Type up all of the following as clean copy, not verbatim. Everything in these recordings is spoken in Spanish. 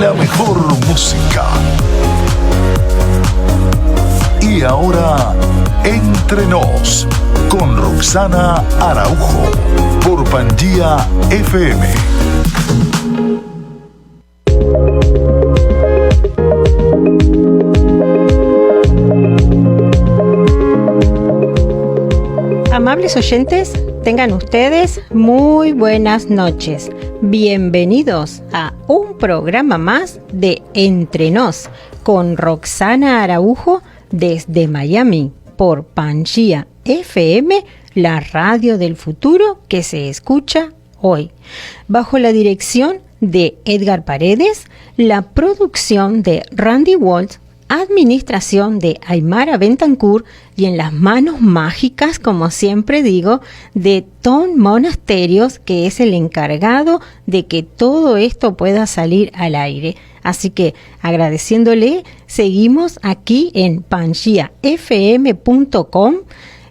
la mejor música. Y ahora, Entre Nos, con Roxana Araujo, por Pangía FM. Amables oyentes, tengan ustedes muy buenas noches. Bienvenidos a un programa más de Entre Nos con Roxana Araujo desde Miami por Pangía FM, la radio del futuro que se escucha hoy. Bajo la dirección de Edgar Paredes, la producción de Randy Waltz, administración de Aymara Bentancur y en las manos mágicas, como siempre digo, de Tom Monasterios, que es el encargado de que todo esto pueda salir al aire. Así que agradeciéndole, seguimos aquí en pangiafm.com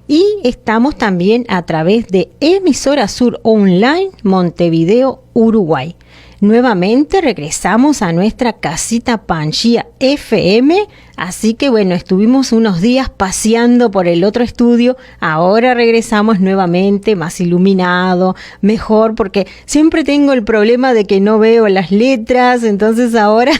y estamos también a través de Emisora Sur Online Montevideo, Uruguay. Nuevamente regresamos a nuestra casita Pangía FM, así que bueno, estuvimos unos días paseando por el otro estudio, ahora regresamos nuevamente más iluminado, mejor, porque siempre tengo el problema de que no veo las letras, entonces ahora...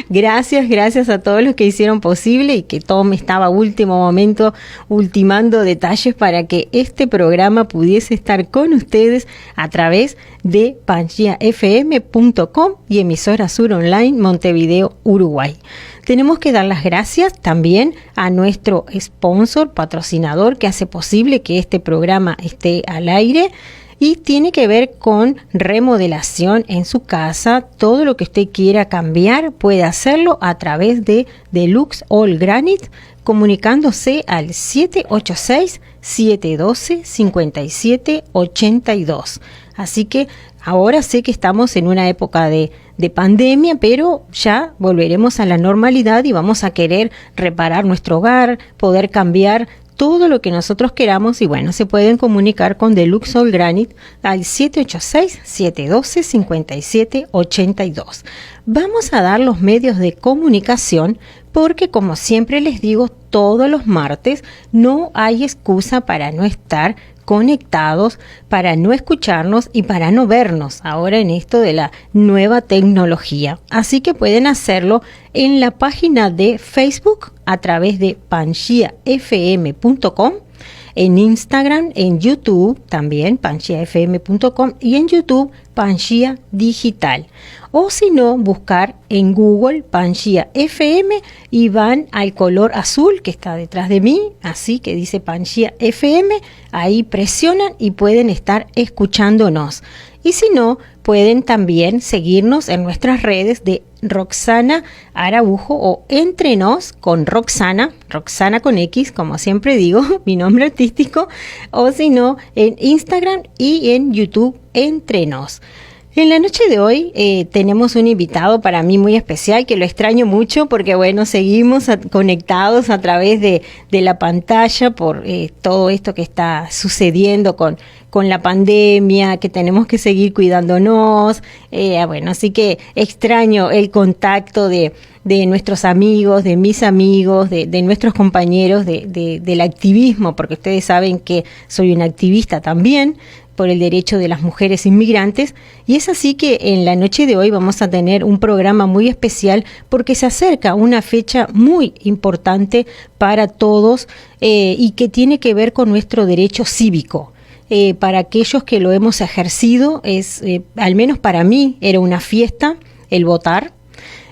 Gracias a todos los que hicieron posible y que Tom estaba a último momento ultimando detalles para que este programa pudiese estar con ustedes a través de pangiafm.com y Emisora Sur Online Montevideo, Uruguay. Tenemos que dar las gracias también a nuestro sponsor, patrocinador, que hace posible que este programa esté al aire. Y tiene que ver con remodelación en su casa. Todo lo que usted quiera cambiar puede hacerlo a través de Deluxe All Granite, comunicándose al 786-712-5782. Así que ahora sé que estamos en una época de pandemia, pero ya volveremos a la normalidad y vamos a querer reparar nuestro hogar, poder cambiar todo lo que nosotros queramos y bueno, se pueden comunicar con Deluxe All Granite al 786-712-5782. Vamos a dar los medios de comunicación porque como siempre les digo, todos los martes no hay excusa para no estar conectados, para no escucharnos y para no vernos ahora en esto de la nueva tecnología. Así que pueden hacerlo en la página de Facebook a través de pangiafm.com, en Instagram, en YouTube también, pangiafm.com y en YouTube, Pangía Digital. O si no, buscar en Google Pangía FM y van al color azul que está detrás de mí, así que dice Pangía FM, ahí presionan y pueden estar escuchándonos. Y si no, pueden también seguirnos en nuestras redes de Roxana Araujo o Entre Nos con Roxana con X, como siempre digo, mi nombre artístico, o si no, en Instagram y en YouTube Entre Nos. En la noche de hoy tenemos un invitado para mí muy especial que lo extraño mucho porque bueno, seguimos conectados a través de la pantalla por todo esto que está sucediendo con la pandemia, que tenemos que seguir cuidándonos, bueno, así que extraño el contacto de nuestros amigos, de mis amigos, de nuestros compañeros del activismo, porque ustedes saben que soy una activista también por el derecho de las mujeres inmigrantes, y es así que en la noche de hoy vamos a tener un programa muy especial porque se acerca una fecha muy importante para todos y que tiene que ver con nuestro derecho cívico. Para aquellos que lo hemos ejercido, al menos para mí, era una fiesta el votar.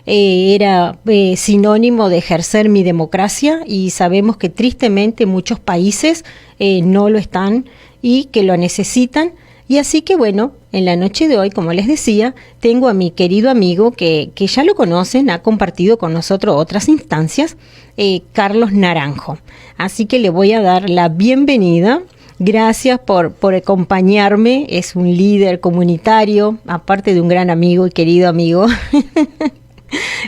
Era sinónimo de ejercer mi democracia y sabemos que tristemente muchos países no lo están y que lo necesitan. Y así que bueno, en la noche de hoy, como les decía, tengo a mi querido amigo que ya lo conocen, ha compartido con nosotros otras instancias, Carlos Naranjo. Así que le voy a dar la bienvenida. Gracias por acompañarme. Es un líder comunitario, aparte de un gran amigo y querido amigo,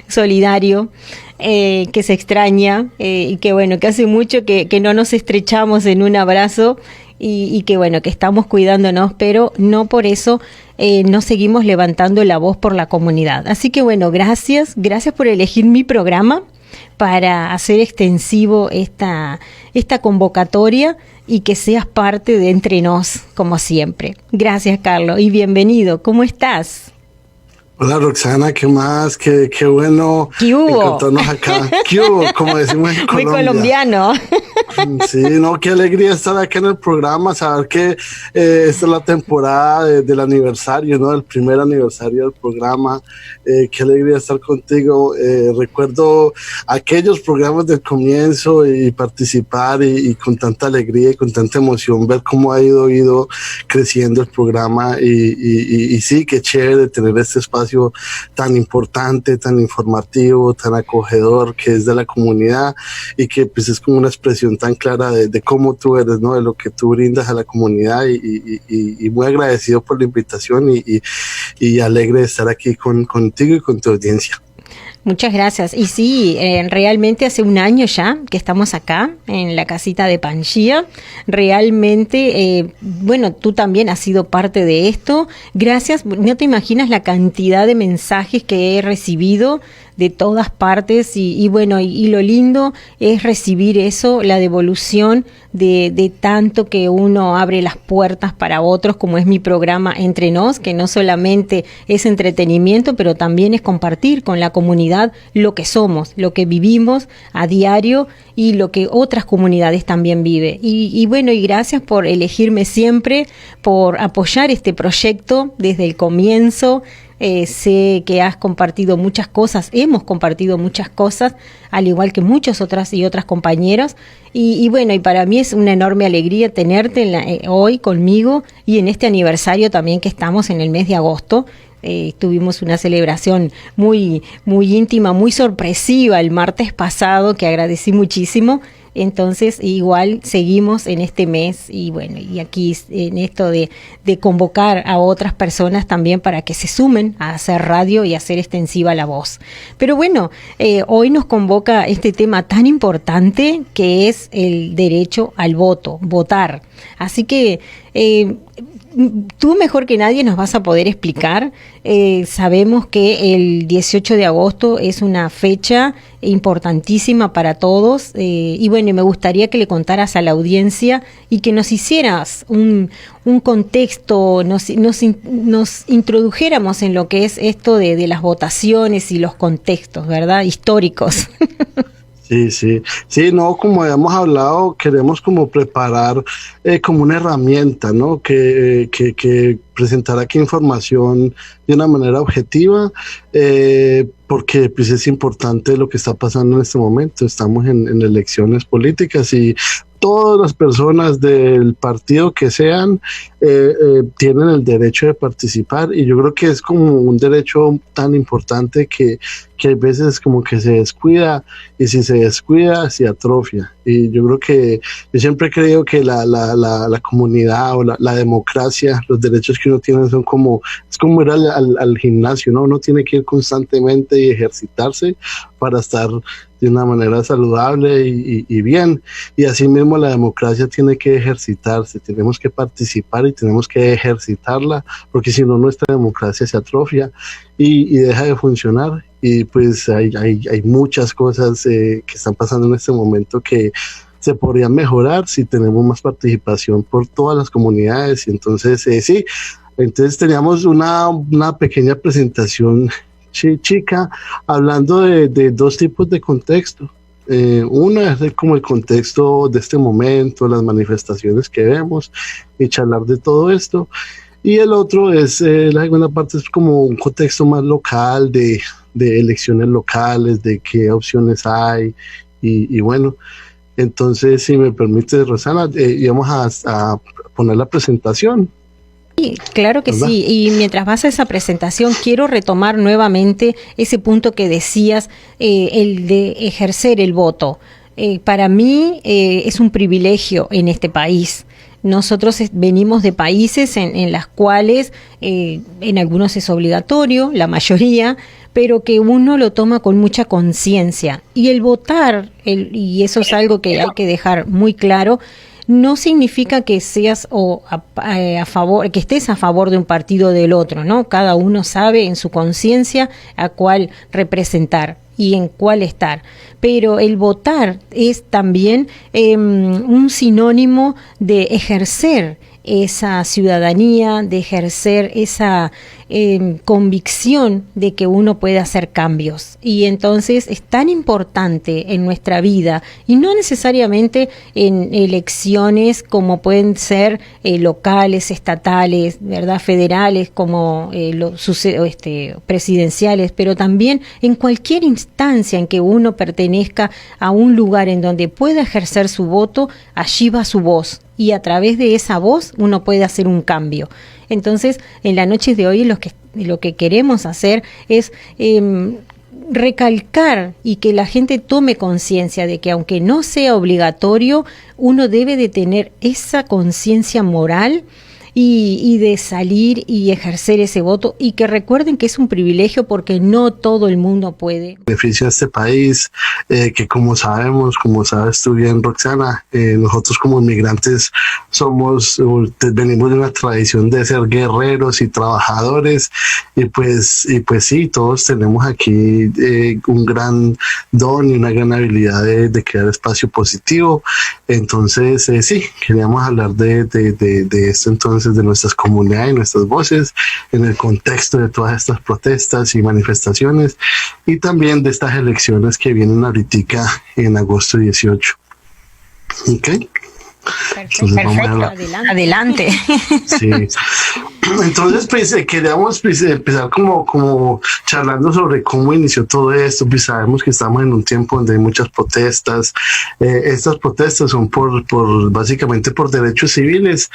solidario, que se extraña y que bueno, que hace mucho que no nos estrechamos en un abrazo. y que bueno, que estamos cuidándonos, pero no por eso no seguimos levantando la voz por la comunidad. Así que bueno, gracias por elegir mi programa para hacer extensivo esta convocatoria y que seas parte de Entre Nos, como siempre. Gracias, Carlos, y bienvenido. ¿Cómo estás? Hola Roxana, ¿qué más? Qué bueno ¿Qué hubo? encontrarnos acá. ¿Qué hubo? Como decimos en Colombia. Muy colombiano. Sí, no, qué alegría estar aquí en el programa, saber que esta es la temporada del aniversario, ¿no? El primer aniversario del programa. Qué alegría estar contigo. Recuerdo aquellos programas del comienzo y participar y con tanta alegría y con tanta emoción ver cómo ha ido creciendo el programa y sí, qué chévere tener este espacio tan importante, tan informativo, tan acogedor que es de la comunidad y que pues es como una expresión tan clara de cómo tú eres, ¿no? De lo que tú brindas a la comunidad y muy agradecido por la invitación y alegre de estar aquí contigo y con tu audiencia. Muchas gracias. Y sí, realmente hace un año ya que estamos acá en la casita de Pangía. Realmente, bueno, tú también has sido parte de esto. Gracias. No te imaginas la cantidad de mensajes que he recibido de todas partes y bueno, y lo lindo es recibir eso, la devolución de tanto que uno abre las puertas para otros, como es mi programa Entre Nos, que no solamente es entretenimiento, pero también es compartir con la comunidad lo que somos, lo que vivimos a diario y lo que otras comunidades también viven. Y bueno, y gracias por elegirme siempre, por apoyar este proyecto desde el comienzo. Sé que has compartido muchas cosas, hemos compartido muchas cosas, al igual que muchos otras compañeros. Y bueno, y para mí es una enorme alegría tenerte hoy conmigo y en este aniversario también que estamos en el mes de agosto. Tuvimos una celebración muy íntima, muy sorpresiva el martes pasado, que agradecí muchísimo. Entonces igual seguimos en este mes y bueno, y aquí en esto de convocar a otras personas también para que se sumen a hacer radio y hacer extensiva la voz. Pero bueno, hoy nos convoca este tema tan importante que es el derecho al voto, votar. Así que tú mejor que nadie nos vas a poder explicar. Sabemos que el 18 de agosto es una fecha importantísima para todos y bueno, me gustaría que le contaras a la audiencia y que nos hicieras un contexto, nos introdujéramos en lo que es esto de las votaciones y los contextos, ¿verdad? Históricos. Sí, no, como habíamos hablado, queremos como preparar como una herramienta, ¿no? Que presentar aquí información de una manera objetiva, porque pues es importante lo que está pasando en este momento. Estamos en elecciones políticas y todas las personas del partido que sean tienen el derecho de participar y yo creo que es como un derecho tan importante que hay veces como que se descuida y si se descuida se atrofia y yo creo que yo siempre he creído que la comunidad o la democracia, los derechos que uno tiene son es como ir al gimnasio, ¿no? Uno tiene que ir constantemente y ejercitarse para estar de una manera saludable y bien. Y así mismo la democracia tiene que ejercitarse, tenemos que participar y tenemos que ejercitarla, porque si no nuestra democracia se atrofia y deja de funcionar. Y pues hay muchas cosas que están pasando en este momento que se podrían mejorar si tenemos más participación por todas las comunidades. Y entonces, sí, entonces teníamos una pequeña presentación chica, hablando de dos tipos de contexto. Una es como el contexto de este momento, las manifestaciones que vemos y charlar de todo esto. Y el otro es, la segunda parte es como un contexto más local, de elecciones locales, de qué opciones hay. Y bueno, entonces, si me permite, Rosana, íbamos a poner la presentación. Sí, claro que ¿verdad? Sí, y mientras vas a esa presentación quiero retomar nuevamente ese punto que decías, el de ejercer el voto. Para mí es un privilegio en este país. Nosotros venimos de países en las cuales en algunos es obligatorio, la mayoría, pero que uno lo toma con mucha conciencia. Y el votar, y eso es algo que hay que dejar muy claro, no significa que seas a favor, que estés a favor de un partido o del otro, ¿no? Cada uno sabe en su conciencia a cuál representar y en cuál estar. Pero el votar es también un sinónimo de ejercer esa ciudadanía, de ejercer esa convicción de que uno puede hacer cambios. Y entonces es tan importante en nuestra vida, y no necesariamente en elecciones como pueden ser locales, estatales, ¿verdad?, federales, como presidenciales, pero también en cualquier instancia en que uno pertenezca a un lugar en donde pueda ejercer su voto, allí va su voz. Y a través de esa voz uno puede hacer un cambio. Entonces, en la noche de hoy lo que queremos hacer es recalcar y que la gente tome conciencia de que aunque no sea obligatorio, uno debe de tener esa conciencia moral y de salir y ejercer ese voto, y que recuerden que es un privilegio porque no todo el mundo puede. Beneficia a este país, que como sabemos, como sabes tú bien, Roxana, nosotros como inmigrantes venimos de una tradición de ser guerreros y trabajadores, y pues sí, todos tenemos aquí un gran don y una gran habilidad de crear espacio positivo. Entonces sí, queríamos hablar de esto, entonces, de nuestras comunidades y nuestras voces en el contexto de todas estas protestas y manifestaciones, y también de estas elecciones que vienen ahorita en agosto 18. ¿Ok? Perfecto. Adelante. Sí. Entonces, pues queríamos empezar como charlando sobre cómo inició todo esto. Pues sabemos que estamos en un tiempo donde hay muchas protestas. Estas protestas son básicamente por derechos civiles.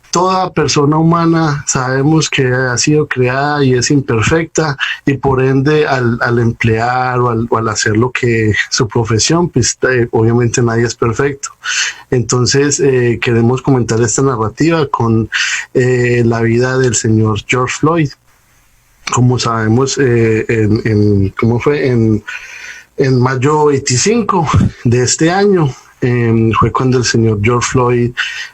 Toda persona humana sabemos que ha sido creada y es imperfecta, y por ende al emplear o al hacer lo que su profesión, pues obviamente nadie es perfecto. Entonces queremos comentar esta narrativa con la vida del señor George Floyd. Como sabemos, en mayo 25 de este año, fue cuando el señor George Floyd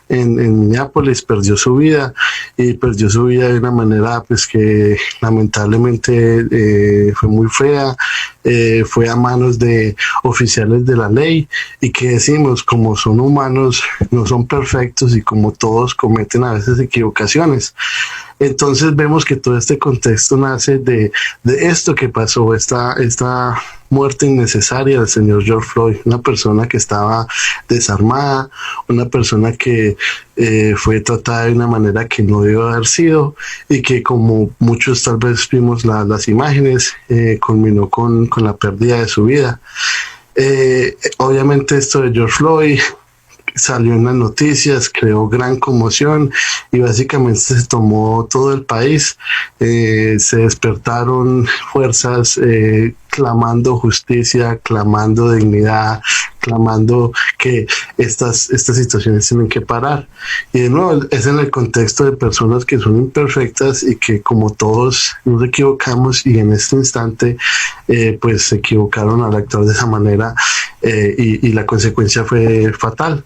en Minneapolis perdió su vida, y perdió su vida de una manera pues que lamentablemente fue muy fea. Fue a manos de oficiales de la ley, y que decimos, como son humanos, no son perfectos, y como todos cometen a veces equivocaciones. Entonces vemos que todo este contexto nace de esto que pasó, esta muerte innecesaria del señor George Floyd, una persona que estaba desarmada, una persona que fue tratada de una manera que no debió haber sido, y que, como muchos tal vez vimos las imágenes, culminó con la pérdida de su vida. Obviamente esto de George Floyd salió en las noticias, creó gran conmoción, y básicamente se tomó todo el país. Se despertaron fuerzas clamando justicia, clamando dignidad, clamando que estas situaciones tienen que parar. Y de nuevo, es en el contexto de personas que son imperfectas y que, como todos, nos equivocamos, y en este instante pues se equivocaron al actuar de esa manera, y la consecuencia fue fatal.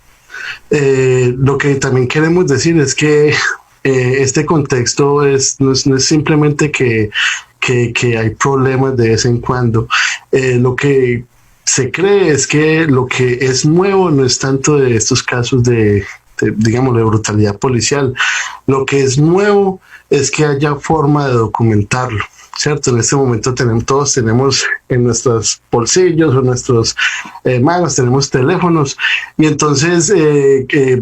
Lo que también queremos decir es que este contexto no es simplemente que hay problemas de vez en cuando. Lo que se cree es que lo que es nuevo no es tanto de estos casos de brutalidad policial. Lo que es nuevo es que haya forma de documentarlo, ¿cierto? En este momento todos tenemos en nuestros bolsillos o en nuestras manos, tenemos teléfonos, y entonces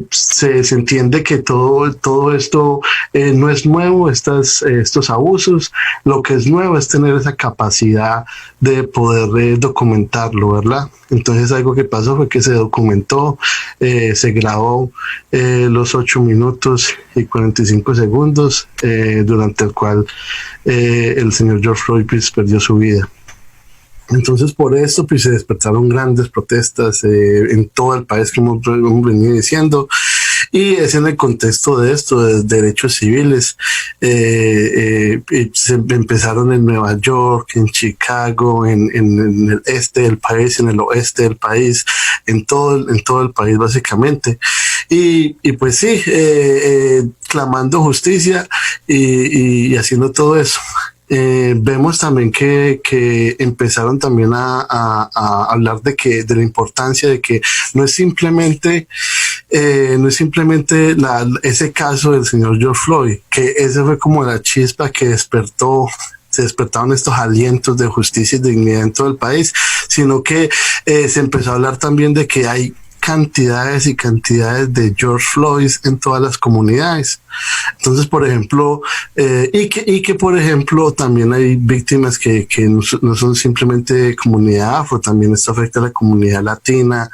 se entiende que todo esto no es nuevo, estos abusos. Lo que es nuevo es tener esa capacidad de poder documentarlo, ¿verdad? Entonces algo que pasó fue que se documentó, se grabó los 8 minutos y 45 segundos durante el cual el señor George Floyd pues perdió su vida. Entonces, por esto pues se despertaron grandes protestas en todo el país, como hemos venido diciendo, Y es en el contexto de esto, de derechos civiles. Se empezaron en Nueva York, en Chicago, en el este del país, en el oeste del país, en todo el país básicamente. Y pues sí, clamando justicia y haciendo todo eso. Vemos también que empezaron también a hablar de la importancia de que no es simplemente ese caso del señor George Floyd, que ese fue como la chispa que se despertaron estos alientos de justicia y dignidad en todo el país, sino que se empezó a hablar también de que hay cantidades y cantidades de George Floyd en todas las comunidades. Entonces, por ejemplo, por ejemplo también hay víctimas que no son simplemente comunidad afro, también esto afecta a la comunidad latina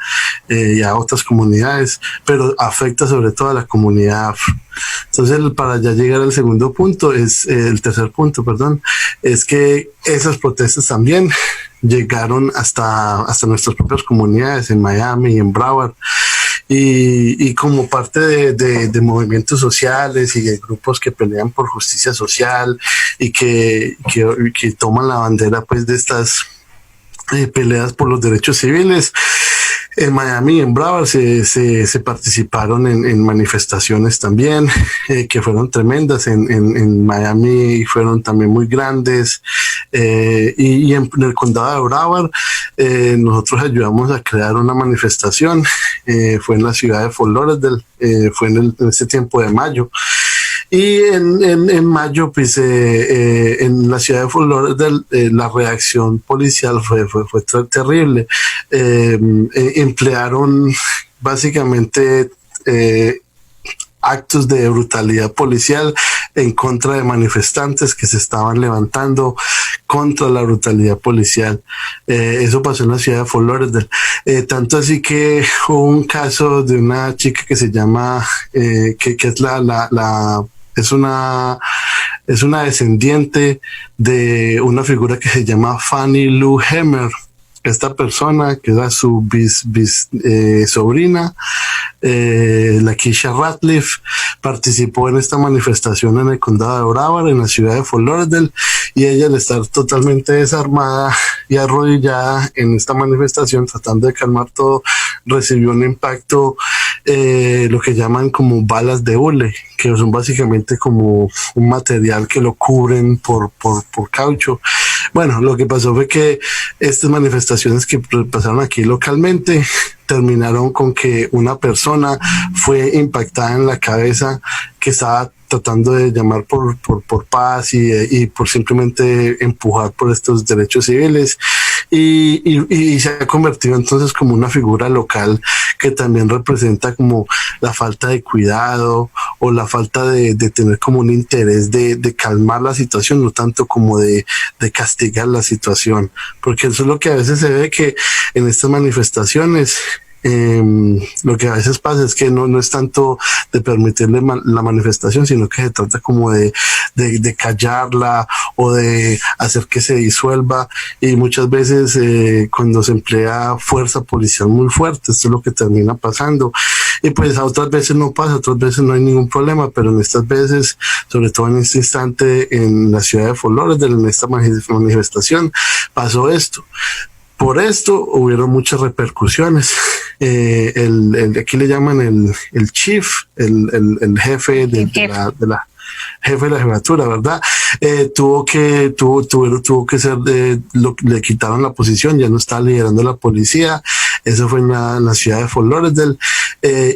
y a otras comunidades, pero afecta sobre todo a la comunidad afro. Entonces, para ya llegar al segundo punto, el tercer punto, perdón, es que esas protestas también llegaron hasta nuestras propias comunidades en Miami y en Broward. Y como parte de movimientos sociales y de grupos que pelean por justicia social y que toman la bandera pues de estas peleas por los derechos civiles, en Miami y en Broward se participaron en manifestaciones también, que fueron tremendas. En Miami fueron también muy grandes, y en el condado de Broward nosotros ayudamos a crear una manifestación. Fue en la ciudad de Fort Lauderdale, fue en ese tiempo de mayo. Y en mayo, pues, en la ciudad de Fort Lauderdale, la reacción policial fue terrible. Emplearon básicamente actos de brutalidad policial en contra de manifestantes que se estaban levantando contra la brutalidad policial. Eso pasó en la ciudad de Fort Lauderdale. Tanto así que hubo un caso de una chica que se llama, que es una descendiente de una figura que se llama Fannie Lou Hamer. Esta persona, que era su sobrina, Lakeisha Ratliff, participó en esta manifestación en el condado de Broward, en la ciudad de Fort Lauderdale, y ella, al estar totalmente desarmada y arrodillada en esta manifestación, tratando de calmar todo, recibió un impacto, lo que llaman como balas de hule, que son básicamente como un material que lo cubren por caucho. Bueno, lo que pasó fue que estas manifestaciones que pasaron aquí localmente terminaron con que una persona fue impactada en la cabeza, que estaba tratando de llamar por paz y por simplemente empujar por estos derechos civiles, y se ha convertido entonces como una figura local que también representa como la falta de cuidado o la falta de tener como un interés de calmar la situación, no tanto como de castigar la situación, porque eso es lo que a veces se ve, que en estas manifestaciones lo que a veces pasa es que no es tanto de permitirle la manifestación, sino que se trata como de callarla o de hacer que se disuelva, y muchas veces cuando se emplea fuerza policial muy fuerte, esto es lo que termina pasando. Y pues a otras veces no pasa, otras veces no hay ningún problema, pero en estas veces, sobre todo en este instante en la ciudad de Fort Lauderdale, en esta manifestación, pasó esto. Por esto hubieron muchas repercusiones. Aquí le llaman el chief, el jefe de la jefe de la jefatura, ¿verdad? Tuvo que ser, le quitaron la posición, ya no estaba liderando la policía. Eso fue en la ciudad de Fort Lauderdale.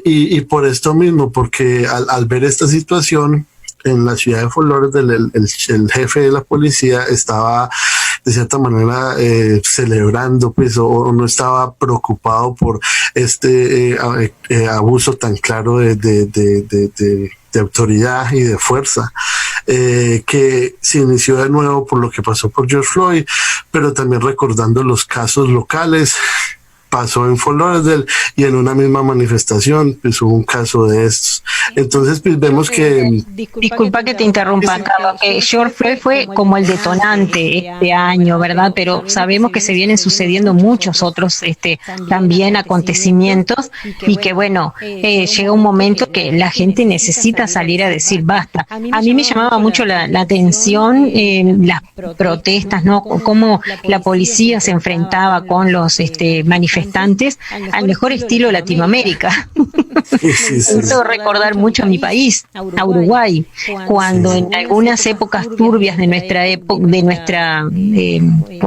Y por esto mismo, porque al ver esta situación en la ciudad de Fort Lauderdale, el jefe de la policía estaba de cierta manera celebrando, pues, o no estaba preocupado por este abuso tan claro de autoridad y de fuerza, que se inició de nuevo por lo que pasó por George Floyd, pero también recordando los casos locales pasó en Fort Lauderdale y en una misma manifestación pues hubo un caso de estos. Entonces pues vemos que... Disculpa que te interrumpa, Carlos, que George Floyd fue como el detonante este año, ¿verdad? Pero sabemos que se vienen sucediendo muchos otros también acontecimientos y que bueno, llega un momento que la gente necesita salir a decir basta. A mí me llamaba mucho la atención las protestas, ¿no? Cómo la policía se enfrentaba con los manifestantes al mejor estilo Latinoamérica. Hizo recordar mucho a mi país, a Uruguay, cuando en algunas épocas turbias de nuestra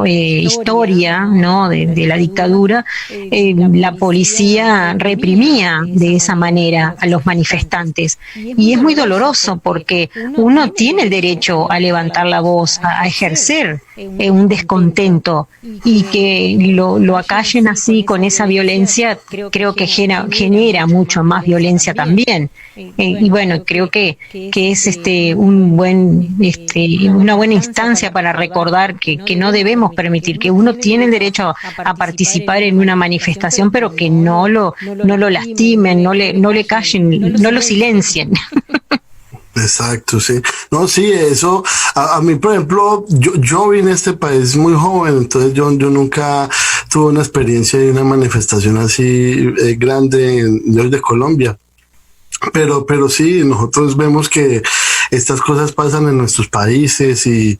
historia, ¿no? de la dictadura, la policía reprimía de esa manera a los manifestantes. Y es muy doloroso porque uno tiene el derecho a levantar la voz, a ejercer un descontento, y que lo acallen así con esa violencia, creo que genera mucho más violencia también. Y bueno, creo que es una buena instancia para recordar que no debemos permitir, que uno tiene el derecho a participar en una manifestación, pero que no lo lastimen, no le callen, no lo silencien. Exacto, sí. No, sí, eso, a mí, por ejemplo, yo vine a este país muy joven, entonces yo nunca tuve una experiencia de una manifestación así grande de Colombia. Pero sí, nosotros vemos que estas cosas pasan en nuestros países y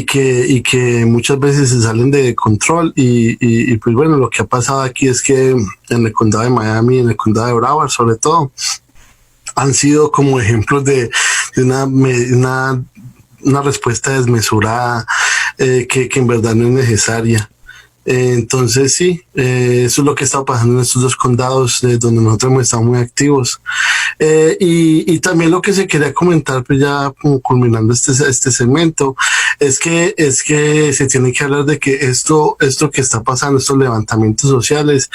que muchas veces se salen de control y pues bueno, lo que ha pasado aquí es que en el condado de Miami, en el condado de Broward sobre todo, han sido como ejemplos de una respuesta desmesurada que en verdad no es necesaria. Entonces sí, eso es lo que está pasando en estos dos condados donde nosotros hemos estado muy activos. Y también lo que se quería comentar, pues ya como culminando este segmento, es que se tiene que hablar de que esto que está pasando, estos levantamientos sociales,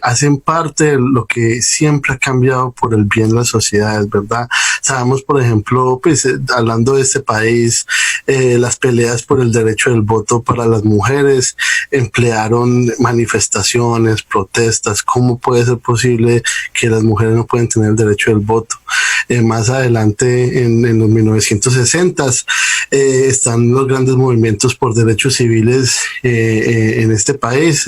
hacen parte de lo que siempre ha cambiado por el bien de las sociedades, ¿verdad? Sabemos, por ejemplo, pues hablando de este país, las peleas por el derecho del voto para las mujeres emplearon manifestaciones, protestas. ¿Cómo puede ser posible que las mujeres no pueden tener el derecho del voto? Más adelante, en los 1960s, están los grandes movimientos por derechos civiles en este país,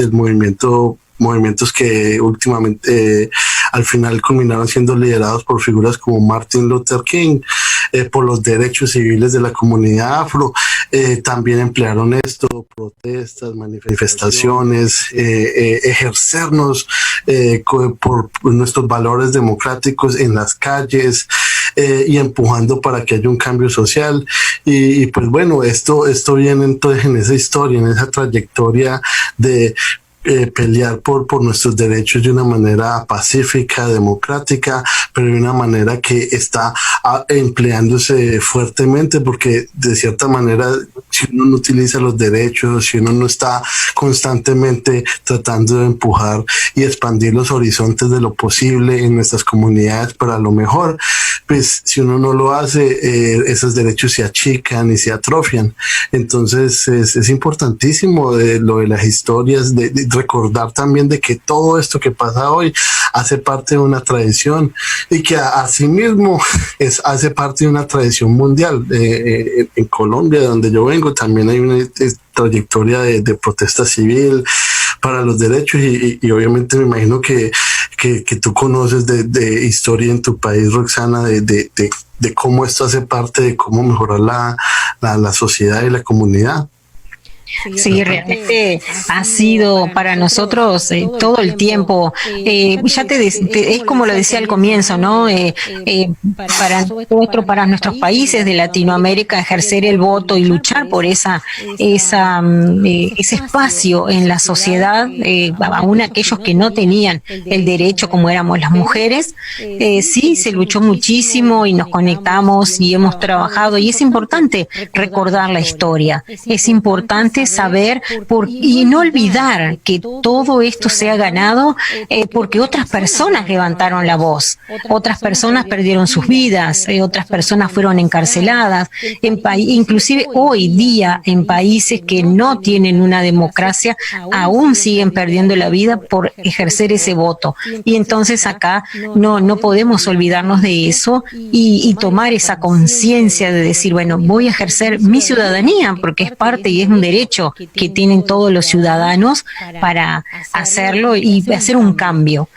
movimientos que últimamente al final culminaron siendo liderados por figuras como Martin Luther King, por los derechos civiles de la comunidad afro. También emplearon esto, protestas, manifestaciones, ejercernos por nuestros valores democráticos en las calles, y empujando para que haya un cambio social. Y pues bueno, esto viene entonces en esa historia, en esa trayectoria de pelear por nuestros derechos de una manera pacífica, democrática, pero de una manera que está empleándose fuertemente, porque de cierta manera, si uno no utiliza los derechos, si uno no está constantemente tratando de empujar y expandir los horizontes de lo posible en nuestras comunidades para lo mejor, pues si uno no lo hace, esos derechos se achican y se atrofian. Entonces es importantísimo lo de las historias, de recordar también de que todo esto que pasa hoy hace parte de una tradición y que asimismo hace parte de una tradición mundial. En Colombia, de donde yo vengo, también hay una trayectoria de protesta civil para los derechos y obviamente me imagino que tú conoces de historia en tu país, Roxana, de cómo esto hace parte de cómo mejorar la sociedad y la comunidad. Sí, realmente ha sido para nosotros todo el tiempo, ya es como lo decía al comienzo, ¿no? Para nuestros países de Latinoamérica, ejercer el voto y luchar por ese espacio en la sociedad, aún aquellos que no tenían el derecho como éramos las mujeres, sí, se luchó muchísimo y nos conectamos y hemos trabajado, y es importante recordar la historia, es importante importante saber y no olvidar que todo esto se ha ganado porque otras personas levantaron la voz, otras personas perdieron sus vidas, otras personas fueron encarceladas, inclusive hoy día en países que no tienen una democracia aún siguen perdiendo la vida por ejercer ese voto. Y entonces acá no podemos olvidarnos de eso y tomar esa conciencia de decir, bueno, voy a ejercer mi ciudadanía porque es parte y es un derecho que tienen todos los ciudadanos para hacerlo y hacer un cambio.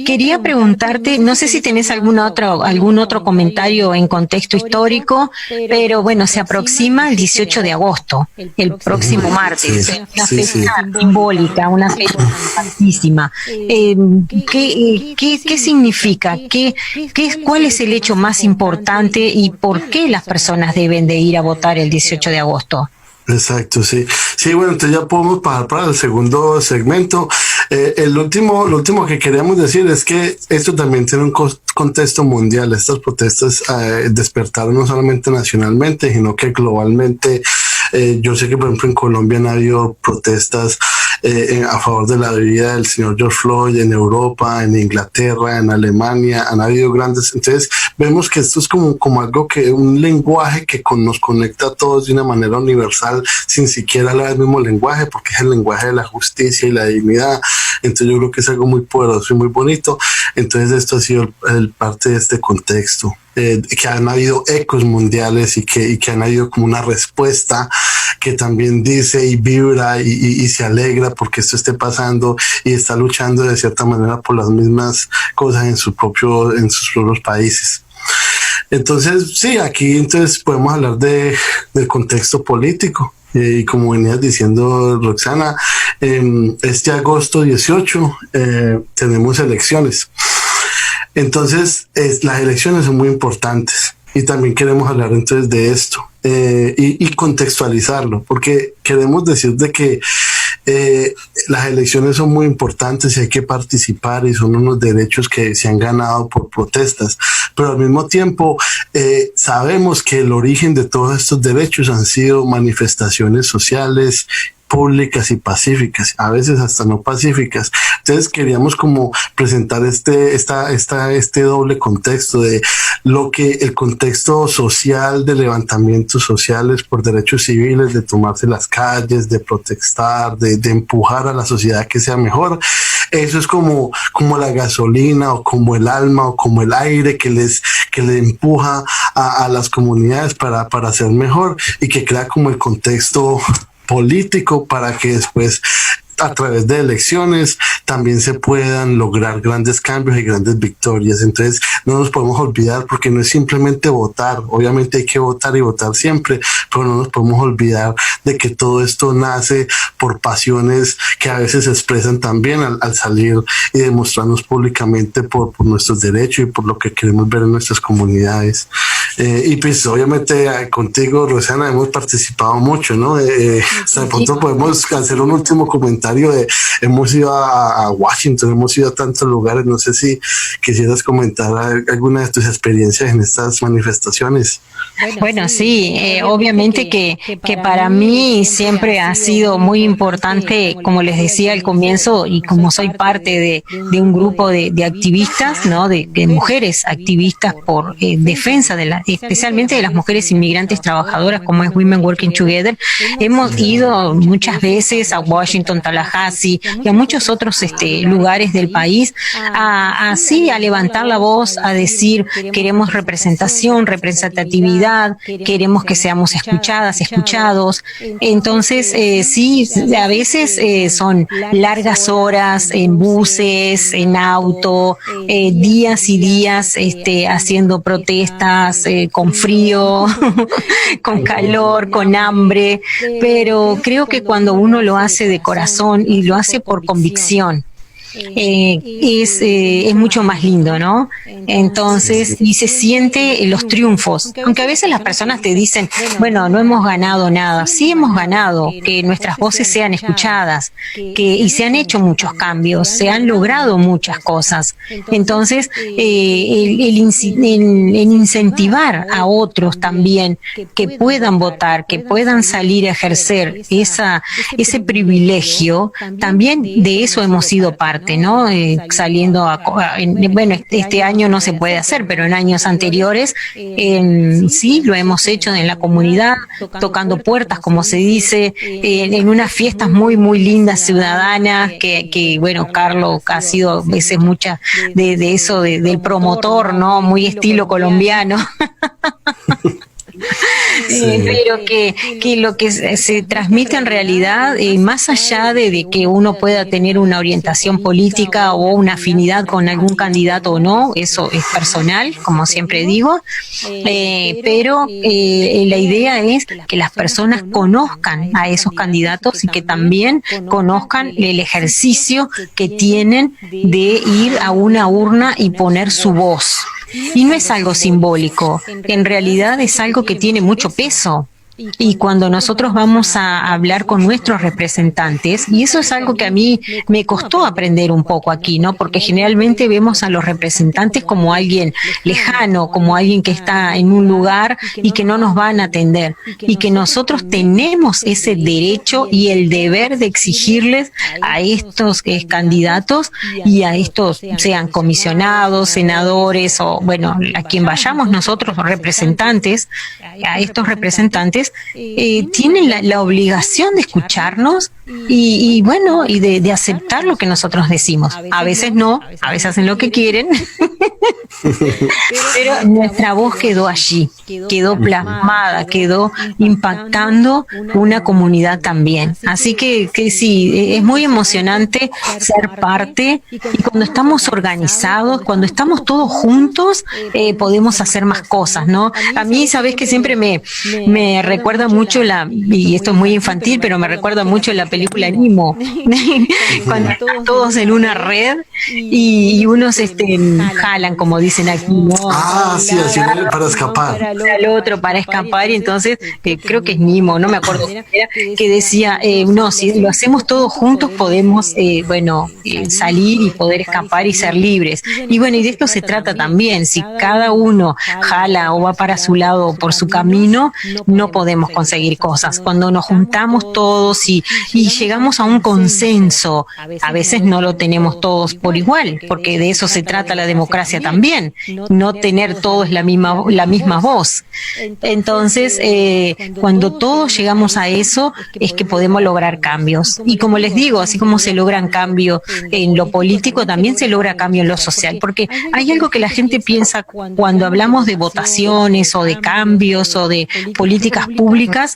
Quería preguntarte, no sé si tenés algún otro comentario en contexto histórico, pero bueno, se aproxima el 18 de agosto, el próximo martes, una fecha simbólica, una fecha importantísima. ¿Qué significa? ¿Cuál es el hecho más importante y por qué las personas deben de ir a votar el 18 de agosto? Exacto, sí. Sí, bueno, entonces ya podemos pasar para el segundo segmento. Lo último que queríamos decir es que esto también tiene un contexto mundial. Estas protestas despertaron no solamente nacionalmente, sino que globalmente. Yo sé que, por ejemplo, en Colombia han habido protestas a favor de la vida del señor George Floyd, en Europa, en Inglaterra, en Alemania, han habido grandes. Entonces, vemos que esto es como algo un lenguaje que nos conecta a todos de una manera universal, sin siquiera hablar el mismo lenguaje, porque es el lenguaje de la justicia y la dignidad. Entonces, yo creo que es algo muy poderoso y muy bonito. Entonces, esto ha sido parte de este contexto. Que han habido ecos mundiales y que han habido como una respuesta que también dice y vibra y se alegra porque esto esté pasando y está luchando de cierta manera por las mismas cosas en sus propios países. Entonces, sí, aquí entonces podemos hablar del contexto político. Y como venías diciendo, Roxana, este agosto 18 tenemos elecciones. Entonces, las elecciones son muy importantes y también queremos hablar entonces de esto y contextualizarlo, porque queremos decir de que las elecciones son muy importantes y hay que participar y son unos derechos que se han ganado por protestas, pero al mismo tiempo sabemos que el origen de todos estos derechos han sido manifestaciones sociales, públicas y pacíficas, a veces hasta no pacíficas. Entonces queríamos como presentar este doble contexto de lo que el contexto social de levantamientos sociales por derechos civiles, de tomarse las calles, de protestar, de empujar a la sociedad que sea mejor. Eso es como la gasolina o como el alma o como el aire que le empuja a las comunidades para ser mejor y que crea como el contexto político para que después a través de elecciones también se puedan lograr grandes cambios y grandes victorias. Entonces no nos podemos olvidar, porque no es simplemente votar, obviamente hay que votar y votar siempre, pero no nos podemos olvidar de que todo esto nace por pasiones que a veces se expresan también al salir y demostrarnos públicamente por nuestros derechos y por lo que queremos ver en nuestras comunidades. Y pues obviamente contigo, Rosana, hemos participado mucho, ¿no? Hasta de pronto podemos hacer un último comentario. Hemos ido a Washington, hemos ido a tantos lugares. No sé si quisieras comentar alguna de tus experiencias en estas manifestaciones. Bueno, sí, obviamente que para mí siempre ha sido muy importante, como les decía al comienzo, y como soy parte de un grupo de activistas, ¿no? De mujeres activistas por defensa especialmente de las mujeres inmigrantes trabajadoras, como es Women Working Together. Hemos ido muchas veces a Washington, Tallahassee y a muchos otros lugares del país a levantar la voz, a decir queremos representatividad, queremos que seamos escuchados. Entonces, sí, a veces son largas horas en buses, en auto, días y días haciendo protestas, con frío, con calor, con hambre, pero creo que cuando uno lo hace de corazón y lo hace por convicción es mucho más lindo, ¿no? Entonces, y se siente los triunfos, aunque a veces las personas te dicen, bueno, no hemos ganado nada. Sí hemos ganado, que nuestras voces sean escuchadas, y se han hecho muchos cambios, se han logrado muchas cosas. Entonces, el incentivar a otros también que puedan votar, que puedan salir a ejercer ese privilegio, también de eso hemos sido parte, ¿no? Saliendo bueno, este año no se puede hacer, pero en años anteriores sí lo hemos hecho en la comunidad, tocando puertas, como se dice, en unas fiestas muy, muy lindas ciudadanas, que bueno, Carlos ha sido a veces mucha de eso, del promotor, ¿no? Muy estilo colombiano. Pero que lo que se transmite en realidad, más allá de que uno pueda tener una orientación política o una afinidad con algún candidato o no, eso es personal, como siempre digo, pero la idea es que las personas conozcan a esos candidatos y que también conozcan el ejercicio que tienen de ir a una urna y poner su voz. Y no es algo simbólico, en realidad es algo que tiene mucho peso. Y cuando nosotros vamos a hablar con nuestros representantes, y eso es algo que a mí me costó aprender un poco aquí, ¿no? Porque generalmente vemos a los representantes como alguien lejano, como alguien que está en un lugar y que no nos van a atender. Y que nosotros tenemos ese derecho y el deber de exigirles a estos candidatos y a estos, sean comisionados, senadores o, bueno, a quien vayamos nosotros, representantes, a estos representantes, tienen la obligación de escucharnos y bueno, y de aceptar lo que nosotros decimos. A veces no, a veces hacen lo que quieren, pero nuestra voz quedó allí, quedó plasmada, quedó impactando una comunidad también. Así que sí, es muy emocionante ser parte, y cuando estamos organizados, cuando estamos todos juntos, podemos hacer más cosas, ¿no? A mí, sabes que siempre me recuerda mucho y esto es muy infantil, pero me recuerda mucho la película Nemo, cuando están todos en una red y unos jalan, como dicen aquí, ¿no? Sí, así para escapar. Al otro para escapar, y entonces creo que es Nemo, no me acuerdo, que decía, no, si lo hacemos todos juntos podemos, salir y poder escapar y ser libres. Y bueno, y de esto se trata también, si cada uno jala o va para su lado o por su camino, no podemos conseguir cosas. Cuando nos juntamos todos y llegamos a un consenso, a veces no lo tenemos todos por igual, porque de eso se trata la democracia también, no tener todos la misma voz. Entonces, cuando todos llegamos a eso, es que podemos lograr cambios. Y como les digo, así como se logran cambios en lo político, también se logra cambio en lo social, porque hay algo que la gente piensa cuando hablamos de votaciones o de cambios o de políticas públicas,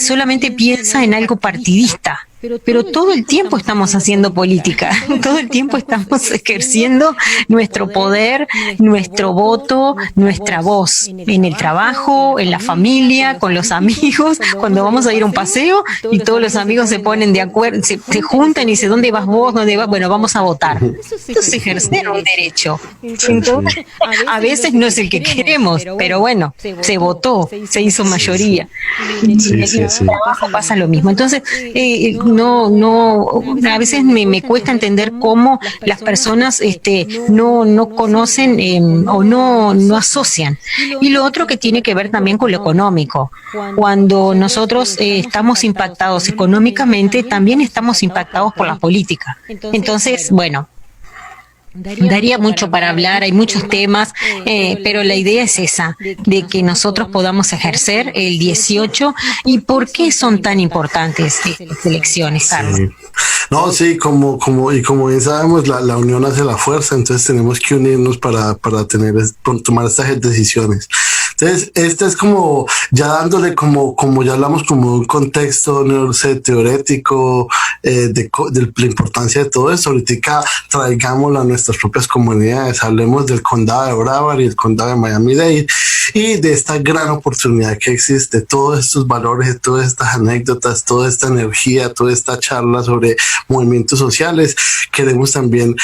solamente piensa en algo partidista. Pero todo el tiempo estamos haciendo política, todo el tiempo estamos ejerciendo nuestro poder, nuestro voto, nuestra voz, en el trabajo, en la familia, con los amigos, cuando vamos a ir a un paseo y todos los amigos se ponen de acuerdo, se juntan y dicen, ¿dónde vas vos? ¿Dónde vas? Bueno, vamos a votar. Esto es ejercer un derecho. Entonces, a veces no es el que queremos, pero bueno, se votó, se hizo mayoría. Y en el trabajo pasa lo mismo. Entonces, a veces me cuesta entender cómo las personas no conocen o no asocian. Y lo otro que tiene que ver también con lo económico. Cuando nosotros estamos impactados económicamente, también estamos impactados por la política. Entonces, bueno, daría mucho para hablar, hay muchos temas, pero la idea es esa, de que nosotros podamos ejercer el 18. ¿Y por qué son tan importantes estas elecciones, Carlos? Sí. No, sí, como bien sabemos, la unión hace la fuerza, entonces tenemos que unirnos para tomar estas decisiones. Entonces, este es como ya dándole como ya hablamos como un contexto, no sé, teorético de la importancia de todo esto. Ahorita traigámoslo a nuestras propias comunidades, hablemos del condado de Broward y el condado de Miami-Dade y de esta gran oportunidad que existe, todos estos valores, todas estas anécdotas, toda esta energía, toda esta charla sobre movimientos sociales. Queremos también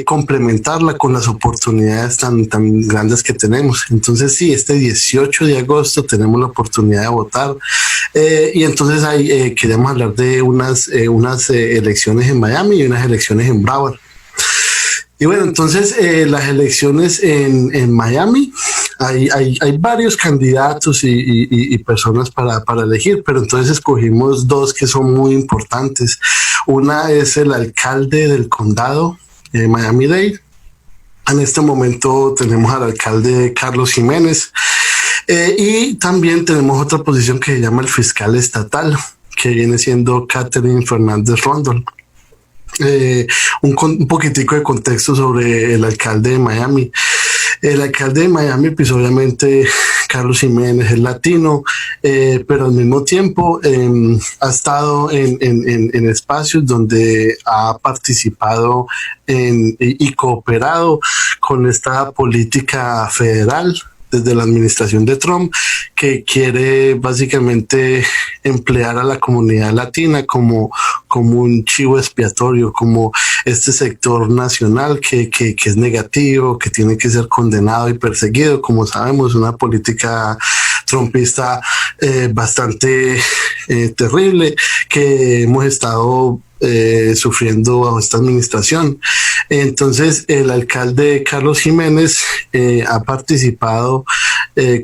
complementarla con las oportunidades tan grandes que tenemos. Entonces, sí, este 18 de agosto tenemos la oportunidad de votar y entonces ahí queremos hablar de unas elecciones en Miami y unas elecciones en Broward. Y bueno, entonces las elecciones en Miami, hay varios candidatos y personas para elegir, pero entonces escogimos dos que son muy importantes. Una es el alcalde del condado de Miami-Dade. En este momento tenemos al alcalde Carlos Jiménez y también tenemos otra posición que se llama el fiscal estatal, que viene siendo Catherine Fernández Rondón. Un poquitico de contexto sobre el alcalde de Miami. El alcalde de Miami, pues obviamente Carlos Jiménez es latino, pero al mismo tiempo ha estado en espacios donde ha participado y cooperado con esta política federal desde la administración de Trump, que quiere básicamente emplear a la comunidad latina como un chivo expiatorio, como este sector nacional que es negativo, que tiene que ser condenado y perseguido. Como sabemos, una política trumpista bastante terrible que hemos estado sufriendo bajo esta administración. Entonces, el alcalde Carlos Jiménez ha participado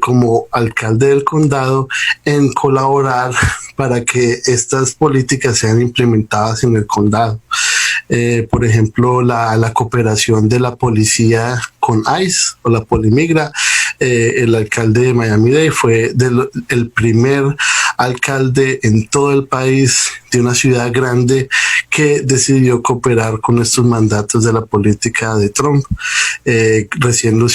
como alcalde del condado en colaborar para que estas políticas sean implementadas en el condado. Por ejemplo, la cooperación de la policía con ICE o la Polimigra. El alcalde de Miami-Dade fue el primer alcalde en todo el país de una ciudad grande que decidió cooperar con estos mandatos de la política de Trump. Recién lo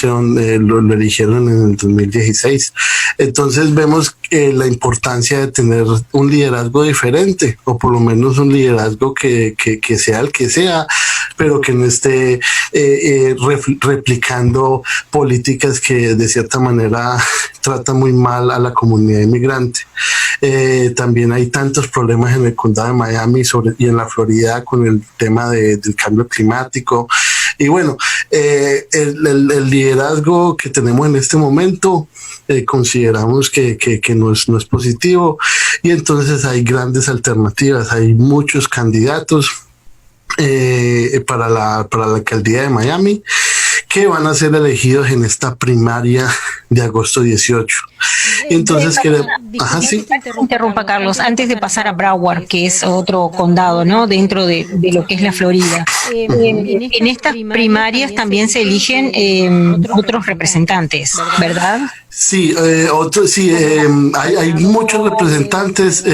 eligieron en el 2016. Entonces vemos la importancia de tener un liderazgo diferente, o por lo menos un liderazgo que sea el que sea, pero que no esté replicando políticas que de cierta manera tratan muy mal a la comunidad inmigrante. También hay tantos problemas en el condado de Miami y en la Florida con el tema del cambio climático. Y bueno, el liderazgo que tenemos en este momento consideramos que no es positivo, y entonces hay grandes alternativas, hay muchos candidatos para la alcaldía de Miami que van a ser elegidos en esta primaria de agosto 18. Entonces, interrumpa, Carlos, antes de pasar a Broward, que es otro condado, ¿no?, dentro de lo que es la Florida. En estas primarias también se eligen otros representantes, ¿verdad? Sí, hay muchos representantes,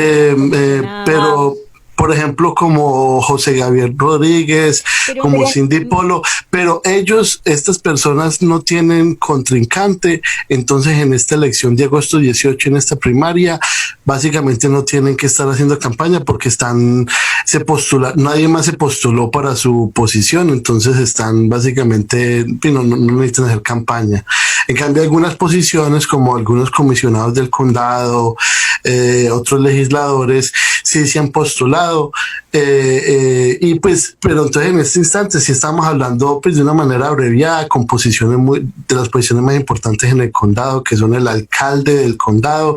pero por ejemplo, como José Gabriel Rodríguez, como Cindy Polo, pero estas personas no tienen contrincante. Entonces, en esta elección de agosto 18, en esta primaria, básicamente no tienen que estar haciendo campaña porque nadie más se postuló para su posición, entonces están básicamente, no necesitan hacer campaña. En cambio, algunas posiciones, como algunos comisionados del condado, otros legisladores, sí se han postulado, y pues, pero entonces en este instante sí estamos hablando pues de una manera abreviada, con posiciones de las posiciones más importantes en el condado, que son el alcalde del condado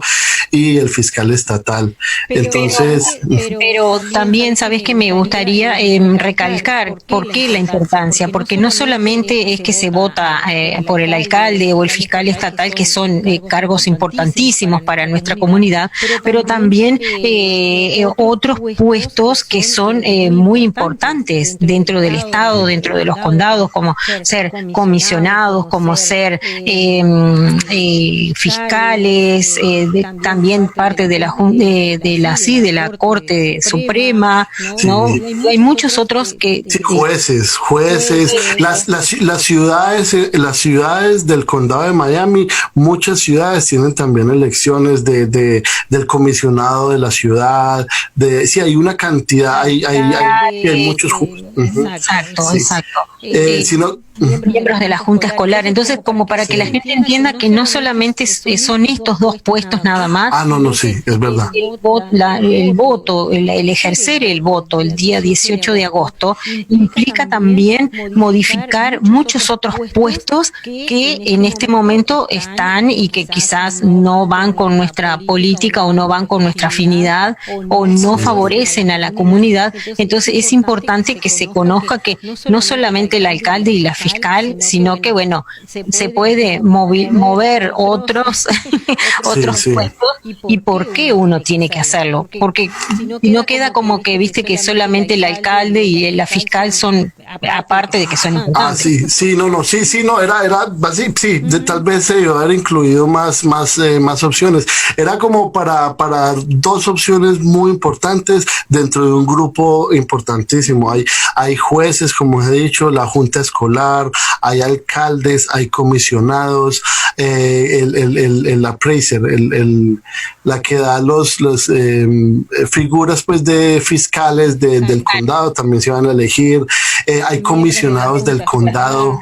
y el fiscal estatal. Pero también, sabes que me gustaría recalcar por qué la importancia, porque no solamente es que se vota por el alcalde o el fiscal estatal, que son cargos importantísimos para nuestra comunidad, pero también otros puestos puestos que son muy importantes dentro del Estado, dentro de los condados, como ser comisionados, como ser fiscales, también parte de la Corte Suprema, ¿no? Hay muchos otros que... Sí, jueces, las ciudades del condado de Miami, muchas ciudades tienen también elecciones del comisionado de la ciudad, sí, hay una cantidad, hay muchos... Exacto. Miembros de la Junta Escolar. Entonces, como para que la gente entienda que no solamente son estos dos puestos nada más. Sí, es verdad. El ejercer el voto el día 18 de agosto implica también modificar muchos otros puestos que en este momento están y que quizás no van con nuestra política o no van con nuestra afinidad o no favorecen a la comunidad. Entonces, es importante que se conozca que no solamente el alcalde y la fiscal, sino que, bueno, se puede mover otros puestos. ¿Y por qué uno tiene que hacerlo? Porque si no queda como que, viste, que solamente el alcalde y la fiscal son, aparte de que son importantes. Tal vez se debió haber incluido más opciones. Era como para dos opciones muy importantes dentro de un grupo importantísimo. Hay jueces, como he dicho, la junta escolar, hay alcaldes, hay comisionados, el appraiser, la que da los figuras pues de fiscales del condado también se van a elegir, hay comisionados del condado,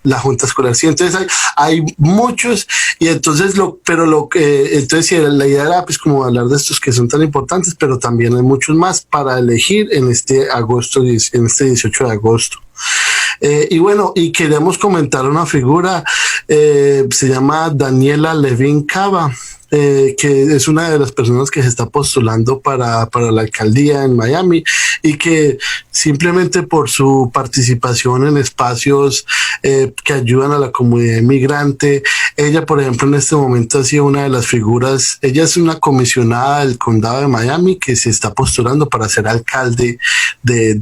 la junta escolar, sí, entonces hay muchos, y entonces entonces sí, la idea era pues como hablar de estos que son tan importantes, pero también hay muchos más para elegir en este 18 de agosto. Y bueno, y queremos comentar una figura, se llama Daniela Levin Cava, que es una de las personas que se está postulando para la alcaldía en Miami, y que simplemente por su participación en espacios que ayudan a la comunidad inmigrante, ella, por ejemplo, en este momento ha sido una de las figuras. Ella es una comisionada del condado de Miami que se está postulando para ser alcalde del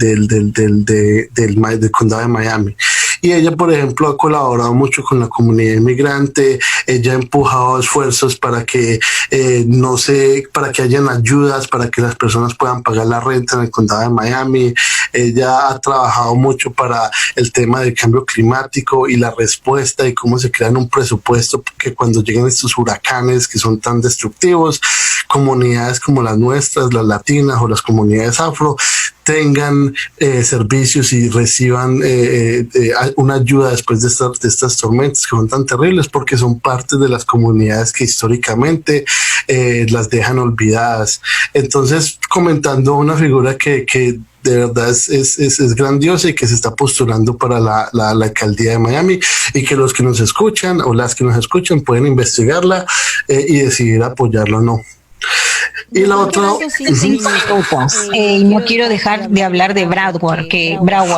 condado de Miami. Y ella, por ejemplo, ha colaborado mucho con la comunidad inmigrante. Ella ha empujado esfuerzos para que para que hayan ayudas, para que las personas puedan pagar la renta en el condado de Miami. Ella ha trabajado mucho para el tema del cambio climático y la respuesta y cómo se crean un presupuesto que cuando lleguen estos huracanes que son tan destructivos, comunidades como las nuestras, las latinas o las comunidades afro, tengan servicios y reciban una ayuda después de estas tormentas que son tan terribles, porque son parte de las comunidades que históricamente las dejan olvidadas. Entonces, comentando una figura que de verdad es grandiosa y que se está postulando para la alcaldía de Miami, y que los que nos escuchan o las que nos escuchan pueden investigarla y decidir apoyarla o no. Y la otra... y no quiero dejar de hablar de Broward.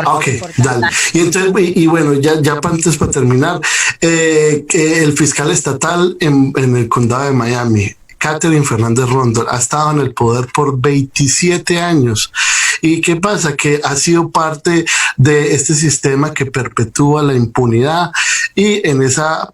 Ok, dale. Y entonces, y bueno, ya para terminar, que el fiscal estatal en el condado de Miami, Catherine Fernández Rondón, ha estado en el poder por 27 años. ¿Y qué pasa? Que ha sido parte de este sistema que perpetúa la impunidad, y en esa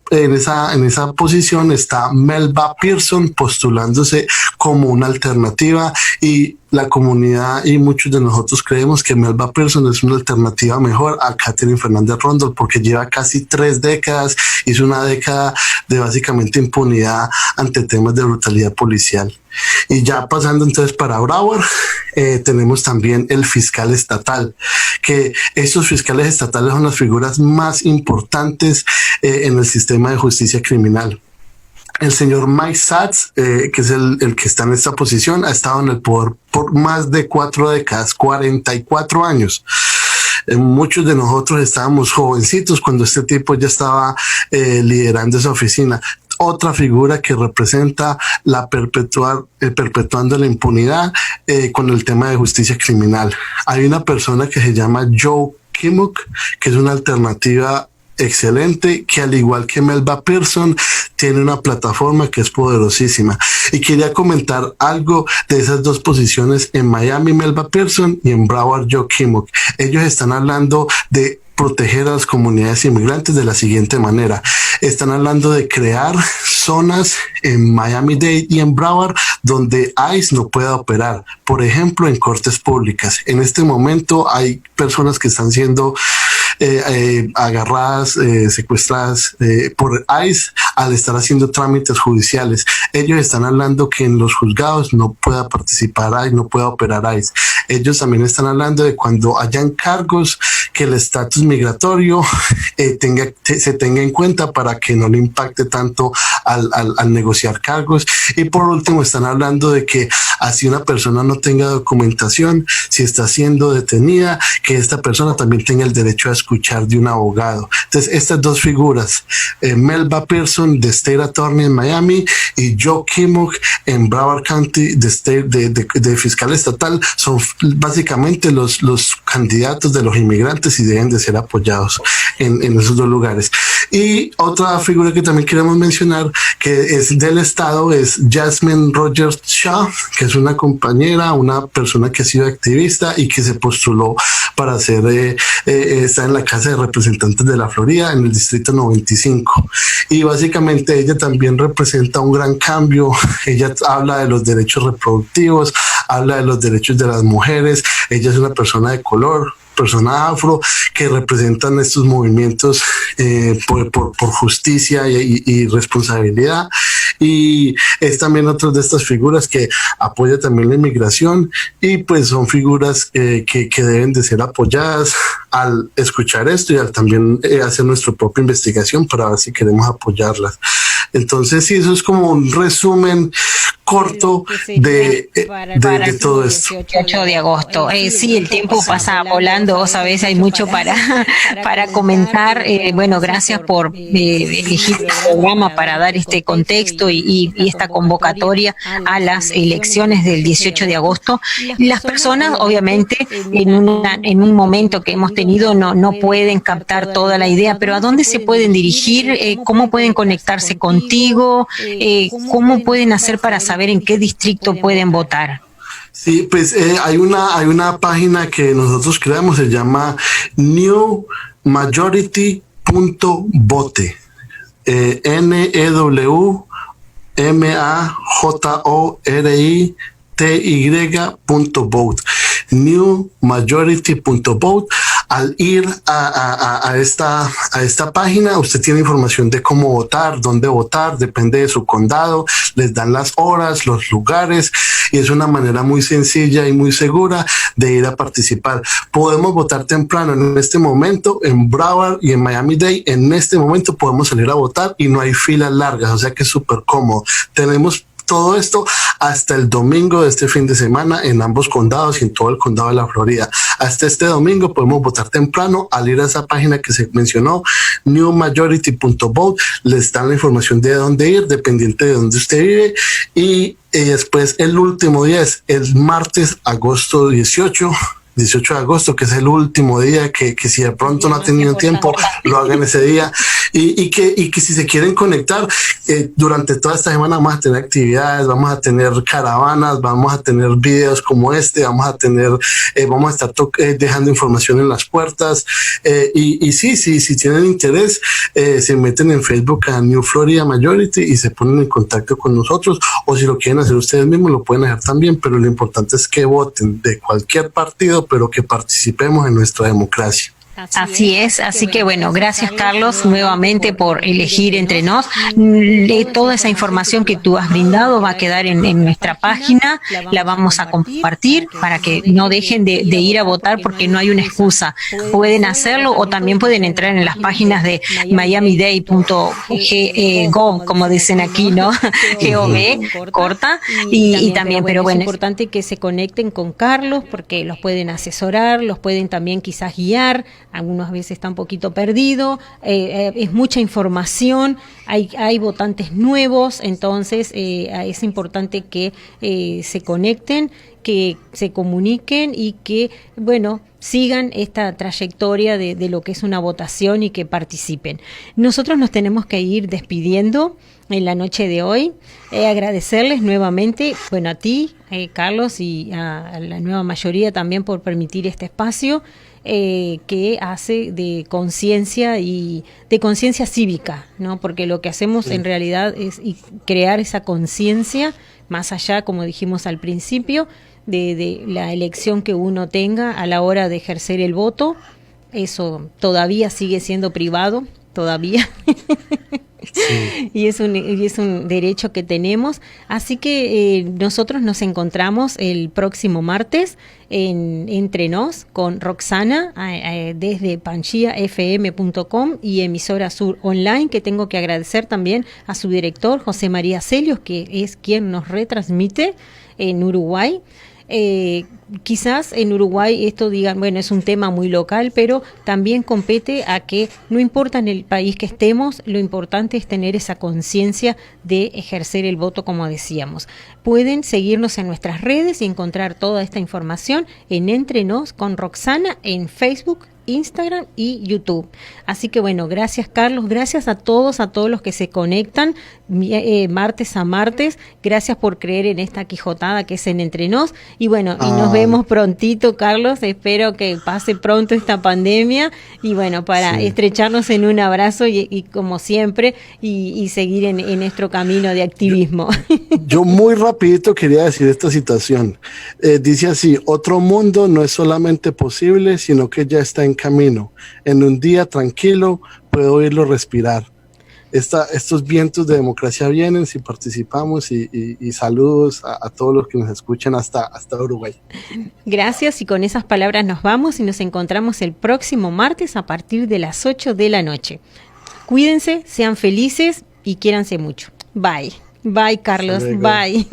posición está Melba Pearson postulándose como una alternativa, y la comunidad y muchos de nosotros creemos que Melba Pearson es una alternativa mejor a Catherine Fernández Rondón, porque lleva casi 3 décadas, hizo una década de básicamente impunidad ante temas de brutalidad policial. Y ya pasando entonces para Broward, tenemos también el fiscal estatal, que estos fiscales estatales son las figuras más importantes en el sistema de justicia criminal. El señor Mike Satz, que es el que está en esta posición, ha estado en el poder por más de 4 décadas, 44 años. Muchos de nosotros estábamos jovencitos cuando este tipo ya estaba liderando esa oficina. Otra figura que representa perpetuando la impunidad con el tema de justicia criminal. Hay una persona que se llama Joe Kimmock, que es una alternativa excelente, que al igual que Melba Pearson, tiene una plataforma que es poderosísima. Y quería comentar algo de esas dos posiciones en Miami, Melba Pearson, y en Broward, Joe Kimmock. Ellos están hablando de proteger a las comunidades inmigrantes de la siguiente manera. Están hablando de crear zonas en Miami-Dade y en Broward donde ICE no pueda operar. Por ejemplo, en cortes públicas. En este momento hay personas que están siendo agarradas, secuestradas por ICE al estar haciendo trámites judiciales. Ellos están hablando que en los juzgados no pueda participar ICE, no pueda operar ICE. Ellos también están hablando de cuando hayan cargos que el estatus migratorio se tenga en cuenta para que no le impacte tanto al negociar cargos. Y por último están hablando de que así una persona no tenga documentación, si está siendo detenida, que esta persona también tenga el derecho a escuchar de un abogado. Entonces estas dos figuras, Melba Pearson de State Attorney en Miami y Joe Kimmock en Broward County de fiscal estatal, son básicamente los candidatos de los inmigrantes y deben de ser apoyados en esos dos lugares. Y otra figura que también queremos mencionar que es del estado es Jasmine Rogers Shaw, que es una compañera, una persona que ha sido activista y que se postuló para está en la Casa de Representantes de la Florida en el distrito 95. Y básicamente ella también representa un gran cambio. Ella habla de los derechos reproductivos, habla de los derechos de las mujeres. Ella es una persona de color, persona afro, que representan estos movimientos por justicia y responsabilidad. Y es también otra de estas figuras que apoya también la inmigración, y pues son figuras que deben de ser apoyadas al escuchar esto y al también hacer nuestra propia investigación para ver si queremos apoyarlas. Entonces sí, eso es como un resumen corto de todo esto. 18 de agosto. Sí, el tiempo pasa volando, vos sabés, hay mucho para comentar. Bueno, gracias por elegir el programa para dar este contexto y esta convocatoria a las elecciones del 18 de agosto. Las personas, obviamente, en un momento que hemos tenido, no pueden captar toda la idea, pero ¿a dónde se pueden dirigir? ¿Cómo pueden conectarse contigo? ¿Cómo pueden hacer para saber en qué distrito pueden votar? Sí, pues hay una página que nosotros creamos, se llama newmajority.vote, NEWMAJORITY.vote, newmajority.vote. Al ir a esta página, usted tiene información de cómo votar, dónde votar, depende de su condado, les dan las horas, los lugares, y es una manera muy sencilla y muy segura de ir a participar. Podemos votar temprano en este momento en Broward y en Miami-Dade. En este momento podemos salir a votar y no hay filas largas, o sea que es súper cómodo. Tenemos todo esto hasta el domingo de este fin de semana en ambos condados y en todo el condado de la Florida. Hasta este domingo podemos votar temprano. Al ir a esa página que se mencionó, newmajority.vote, les dan la información de dónde ir, dependiente de dónde usted vive. Y después el último día es el martes, agosto 18 de agosto, que es el último día que si de pronto no ha tenido tiempo, lo hagan ese día. Y que si se quieren conectar, durante toda esta semana vamos a tener actividades, vamos a tener caravanas, vamos a tener videos como este, vamos a estar dejando información en las puertas. Y sí, si tienen interés, se meten en Facebook a New Florida Majority y se ponen en contacto con nosotros, o si lo quieren hacer ustedes mismos, lo pueden hacer también, pero lo importante es que voten de cualquier partido, pero que participemos en nuestra democracia. Así es, así que bueno, gracias Carlos nuevamente por elegir entre nos. Toda esa información que tú has brindado va a quedar en nuestra página, la vamos a compartir para que no dejen de ir a votar, porque no hay una excusa. Pueden hacerlo, o también pueden entrar en las páginas de miamidade.gov, como dicen aquí, ¿no? GOV, corta, y también, pero bueno, es importante que se conecten con Carlos, porque los pueden asesorar, los pueden también quizás guiar algunas veces está un poquito perdido, es mucha información, hay votantes nuevos, entonces es importante que se conecten, que se comuniquen y que, bueno, sigan esta trayectoria de lo que es una votación y que participen. Nosotros nos tenemos que ir despidiendo en la noche de hoy. Agradecerles nuevamente, bueno, a ti, Carlos, y a la nueva mayoría también por permitir este espacio que hace de conciencia y de conciencia cívica, ¿no? Porque lo que hacemos en realidad es crear esa conciencia más allá, como dijimos al principio, de la elección que uno tenga a la hora de ejercer el voto. Eso todavía sigue siendo privado, todavía. Sí. y es un derecho que tenemos, así que nosotros nos encontramos el próximo martes en Entre Nos con Roxana desde pangiafm.com y Emisora Sur Online, que tengo que agradecer también a su director José María Celios, que es quien nos retransmite en Uruguay. Quizás en Uruguay esto digan, bueno, es un tema muy local, pero también compete a que no importa en el país que estemos, lo importante es tener esa conciencia de ejercer el voto, como decíamos. Pueden seguirnos en nuestras redes y encontrar toda esta información en Entre Nos con Roxana en Facebook, Instagram y YouTube. Así que bueno, gracias Carlos, gracias a todos los que se conectan martes a martes, gracias por creer en esta quijotada que es en Entre Nos, y bueno, y nos vemos prontito, Carlos, espero que pase pronto esta pandemia, y bueno, para estrecharnos en un abrazo y como siempre, y seguir en nuestro camino de activismo. Yo muy rapidito quería decir esta citación, dice así: otro mundo no es solamente posible, sino que ya está en camino. En un día tranquilo puedo oírlo respirar. Estos vientos de democracia vienen si participamos, y saludos a todos los que nos escuchan hasta Uruguay. Gracias, y con esas palabras nos vamos y nos encontramos el próximo martes a partir de las 8 de la noche. Cuídense, sean felices y quiéranse mucho. Bye. Bye, Carlos. Bye.